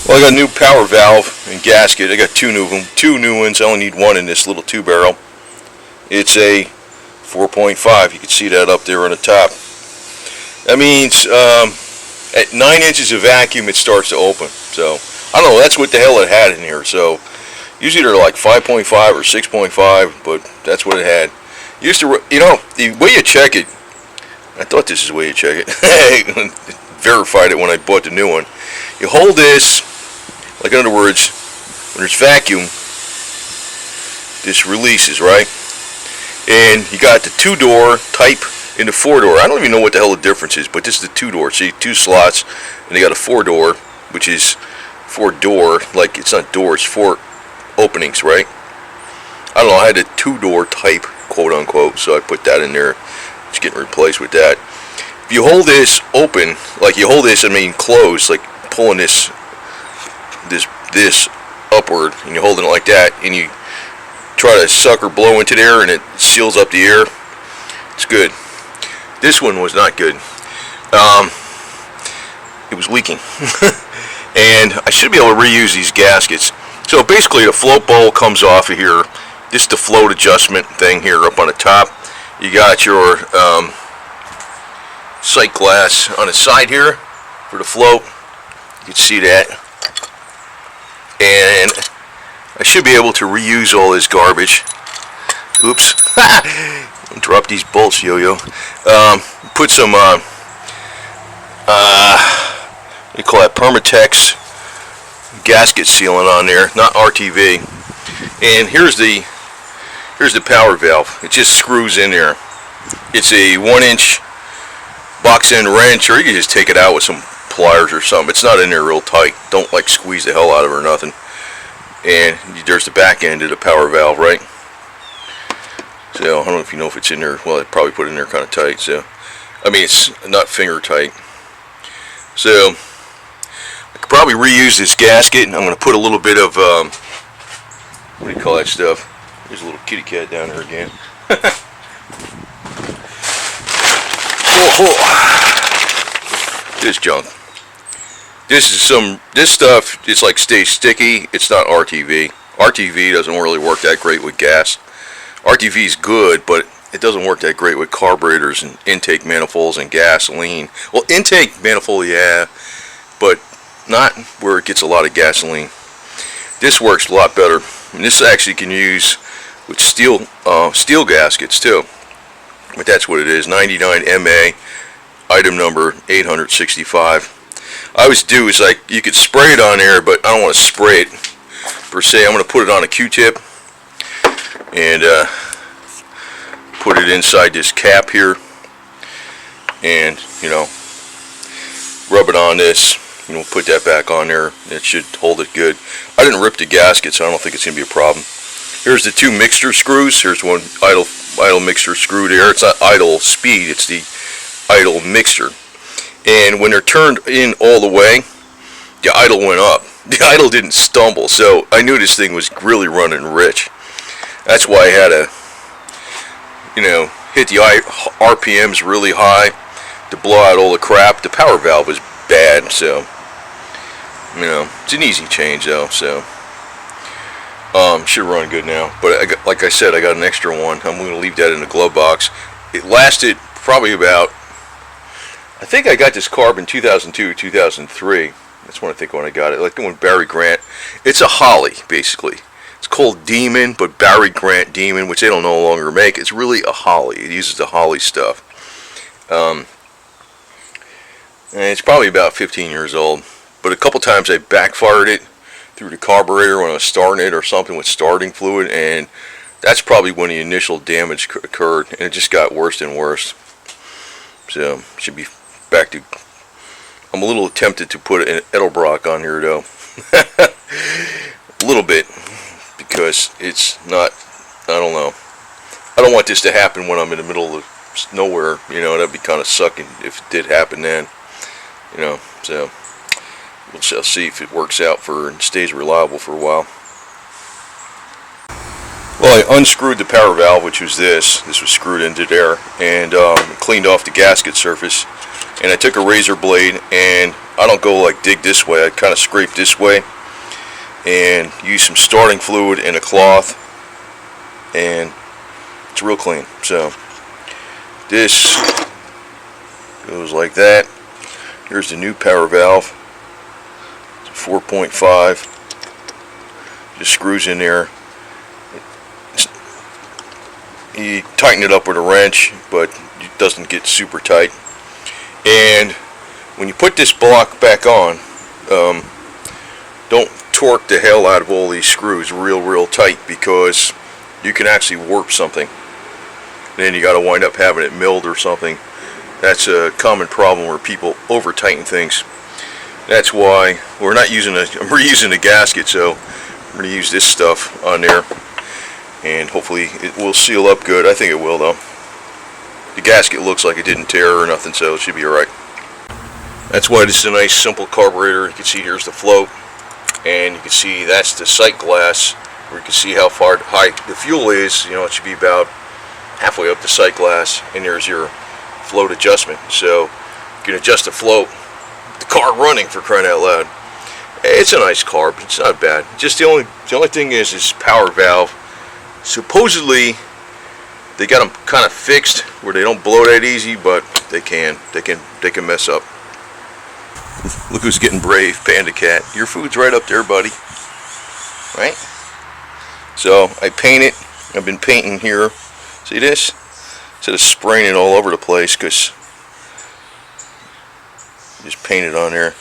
Well, I got a new power valve and gasket. I got two new ones. I only need one in this little 2-barrel. It's a 4.5. You can see that up there on the top. That means at 9 inches of vacuum it starts to open. So I don't know, that's what the hell it had in here. So usually they're like 5.5 or 6.5, but that's what it had. Used to, you know, the way you check it, I thought this is the way you check it. Verified it when I bought the new one. You hold this, like in other words, when there's vacuum, this releases, right? And you got the 2-door type and the 4-door. I don't even know what the hell the difference is, but this is the 2-door. See, 2 slots, and they got a 4-door, which is 4-door, like it's not doors, 4 openings, right? I don't know, I had a 2-door type, quote unquote, so I put that in there. It's getting replaced with that. If you hold this open, like you hold this, I mean closed, like pulling this upward, and you're holding it like that, and you try to suck or blow into there, and it seals up the air. It's good. This one was not good. It was leaking. And I should be able to reuse these gaskets. So basically the float bowl comes off of here. This is the float adjustment thing here up on the top. You got your sight glass on the side here for the float. You can see that. And I should be able to reuse all this garbage. Oops. Drop these bolts, yo-yo. Put some, what do you call that, Permatex gasket sealant on there, not RTV. And here's the power valve. It just screws in there. It's a 1-inch box end wrench, or you can just take it out with some pliers or something. It's not in there real tight. Don't like squeeze the hell out of it or nothing. And there's the back end of the power valve, right? So I don't know if you know if it's in there. Well, I probably put it in there kind of tight. So I mean, it's not finger tight. So I could probably reuse this gasket. I'm going to put a little bit of what do you call that stuff? There's a little kitty cat down there again. This junk. This stuff, it's like stays sticky. It's not RTV. RTV doesn't really work that great with gas. RTV is good, but it doesn't work that great with carburetors and intake manifolds and gasoline. Well, intake manifold, yeah, but not where it gets a lot of gasoline. This works a lot better, and this actually can use with steel gaskets too. But that's what it is. 99 MA, item number 865. I always do is like you could spray it on there, but I don't want to spray it per se. I'm going to put it on a Q-tip and put it inside this cap here, and you know, rub it on this. You know, put that back on there. It should hold it good. I didn't rip the gasket, so I don't think it's going to be a problem. Here's the 2 mixture screws. Here's one idle mixture screw there. It's not idle speed, it's the idle mixture. And when they're turned in all the way, the idle went up. The idle didn't stumble, so I knew this thing was really running rich. That's why I had to, you know, hit the RPMs really high to blow out all the crap. The power valve was bad, so, you know, it's an easy change though, so should run good now. But like I said, I got an extra one. I'm going to leave that in the glove box. It lasted probably about, I think I got this carb in 2002, 2003. That's when I think when I got it. Like the one Barry Grant. It's a Holley, basically. It's called Demon, but Barry Grant Demon, which they don't no longer make. It's really a Holley. It uses the Holley stuff. And it's probably about 15 years old. But a couple times I backfired it through the carburetor when I was starting it or something with starting fluid, and that's probably when the initial damage occurred, and it just got worse and worse. So should be back to. I'm a little tempted to put an Edelbrock on here though, a little bit, because it's not. I don't know. I don't want this to happen when I'm in the middle of nowhere. You know, that'd be kind of sucking if it did happen then. You know, so we'll see if it works out and stays reliable for a while. Well, I unscrewed the power valve, which was this. This was screwed into there, and cleaned off the gasket surface. and I took a razor blade, and I don't go like dig this way, I kind of scrape this way and use some starting fluid and a cloth, and it's real clean. So this goes like that. Here's the new power valve. It's a 4.5. Just screws in there. You tighten it up with a wrench, but it doesn't get super tight. And when you put this block back on, don't torque the hell out of all these screws real tight, because you can actually warp something. Then you got to wind up having it milled or something. That's a common problem where people over tighten things. That's why we're not using I'm reusing a gasket, so I'm going to use this stuff on there, and hopefully it will seal up good. I think it will, though. The gasket looks like it didn't tear or nothing, so it should be alright. That's why this is a nice simple carburetor. You can see here's the float, and you can see that's the sight glass, where you can see how far high the fuel is. You know, it should be about halfway up the sight glass, and there's your float adjustment. So you can adjust the float, the car running, for crying out loud. It's a nice carb. It's not bad. Just the only thing is this power valve. Supposedly they got them kind of fixed where they don't blow that easy, but they can mess up. Look who's getting brave, Panda Cat. Your food's right up there, buddy. Right? So I paint it. I've been painting here. See this? Instead of spraying it all over the place, because just paint it on there.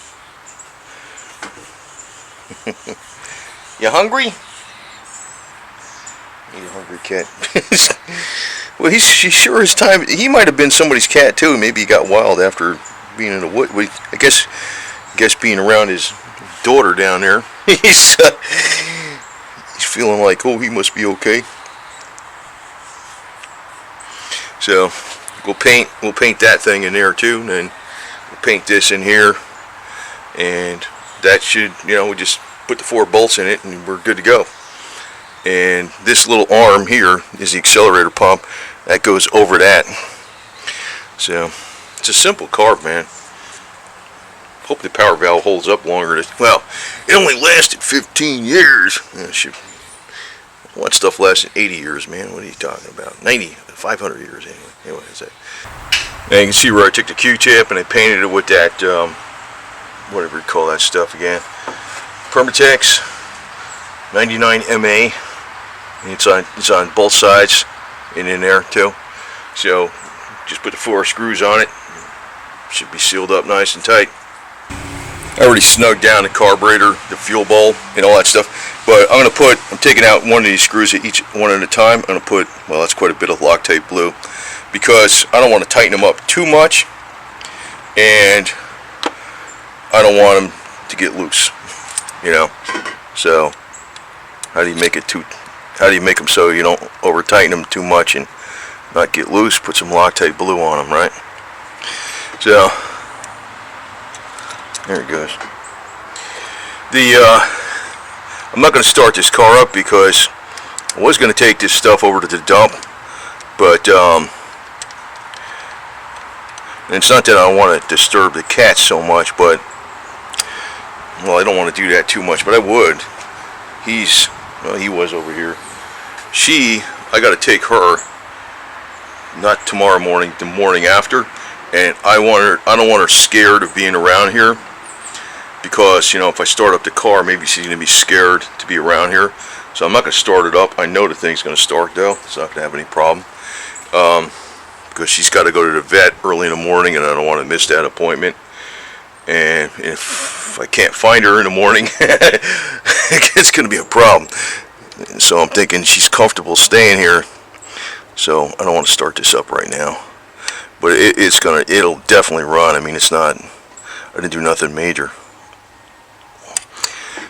You hungry? You hungry cat? Well, he's sure his time. He might have been somebody's cat too. Maybe he got wild after being in the wood. I guess being around his daughter down there, he's feeling like, oh, he must be okay. So we'll paint that thing in there too, and then we'll paint this in here, and that should, you know, we just put the 4 bolts in it and we're good to go. And this little arm here is the accelerator pump that goes over that. So it's a simple carb, man. Hope the power valve holds up longer. Well, it only lasted 15 years. What stuff lasted 80 years, man? What are you talking about? 500 years anyway. That's it. And you can see where I took the Q-tip and I painted it with that, whatever you call that stuff again. Permatex 99 MA. It's on both sides and in there too. So just put the 4 screws on it. Should be sealed up nice and tight. I already snugged down the carburetor, the fuel bowl, and all that stuff. But I'm taking out one of these screws at each one at a time. I'm going to put, well, that's quite a bit of Loctite blue, because I don't want to tighten them up too much, and I don't want them to get loose, you know. So how do you make them so you don't over tighten them too much and not get loose? Put some Loctite blue on them, right? So there it goes. I'm not going to start this car up because I was going to take this stuff over to the dump, but and it's not that I don't want to disturb the cat so much, but, well, I don't want to do that too much, but I would. He was over here. I got to take her, not tomorrow morning, the morning after, and I don't want her scared of being around here, because, you know, if I start up the car, maybe she's going to be scared to be around here. So I'm not going to start it up. I know the thing's going to start, though. It's not going to have any problem, because she's got to go to the vet early in the morning, and I don't want to miss that appointment. And if I can't find her in the morning, it's going to be a problem. So I'm thinking she's comfortable staying here, so I don't want to start this up right now. But it'll definitely run. I mean, I didn't do nothing major.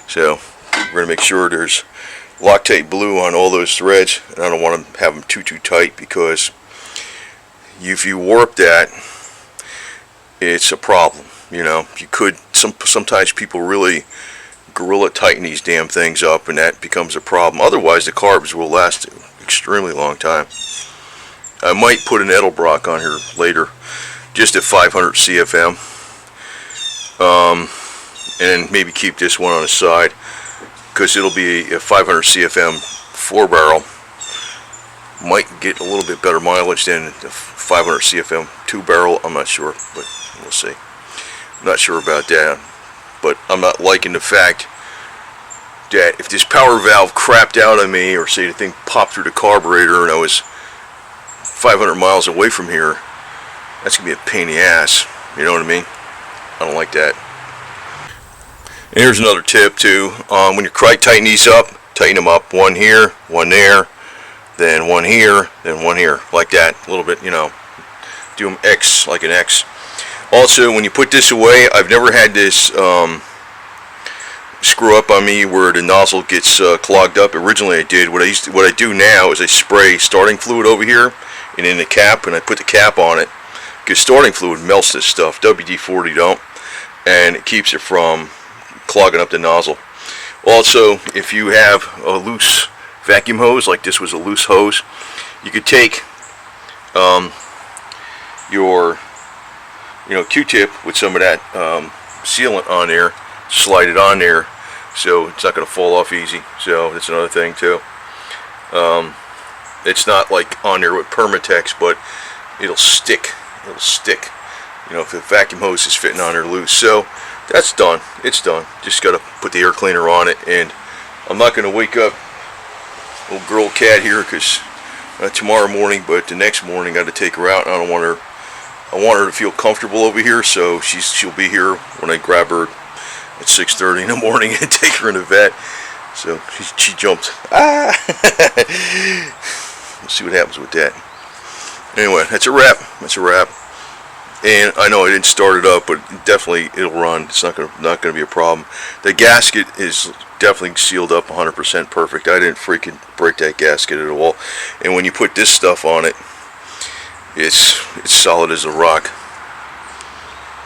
So we're going to make sure there's Loctite blue on all those threads, and I don't want to have them too tight, because if you warp that, it's a problem. You know, you could, sometimes people really gorilla tighten these damn things up, and that becomes a problem. Otherwise, the carbs will last an extremely long time. I might put an Edelbrock on here later, just at 500 CFM, and maybe keep this one on the side, because it'll be a 500 CFM 4-barrel. Might get a little bit better mileage than the 500 CFM 2-barrel. I'm not sure, but we'll see. I'm not sure about that, but I'm not liking the fact that if this power valve crapped out on me, or say the thing popped through the carburetor and I was 500 miles away from here, that's gonna be a pain in the ass. You know what I mean? I don't like that. And here's another tip too. When you tighten these up, tighten them up. One here, one there, then one here, then one here, like that. A little bit, you know. Do them X, like an X. Also, when you put this away, I've never had this screw up on me where the nozzle gets clogged up. Originally I did. What I do now is I spray starting fluid over here and in the cap, and I put the cap on it, because starting fluid melts this stuff. WD-40 don't, and it keeps it from clogging up the nozzle. Also, if you have a loose vacuum hose, like this was a loose hose, you could take your Q-tip with some of that sealant on there, slide it on there, so it's not going to fall off easy. So that's another thing too. It's not like on there with Permatex, but it'll stick. It'll stick. You know, if the vacuum hose is fitting on there loose. So that's done. It's done. Just got to put the air cleaner on it, and I'm not going to wake up little girl cat here, because tomorrow morning, but the next morning I got to take her out, and I want her to feel comfortable over here, so she'll be here when I grab her at 6:30 in the morning and take her in the vet. So she jumped. Ah! We'll see what happens with that. Anyway, that's a wrap. That's a wrap. And I know I didn't start it up, but definitely it'll run. It's not gonna be a problem. The gasket is definitely sealed up 100% perfect. I didn't freaking break that gasket at all. And when you put this stuff on it, it's solid as a rock.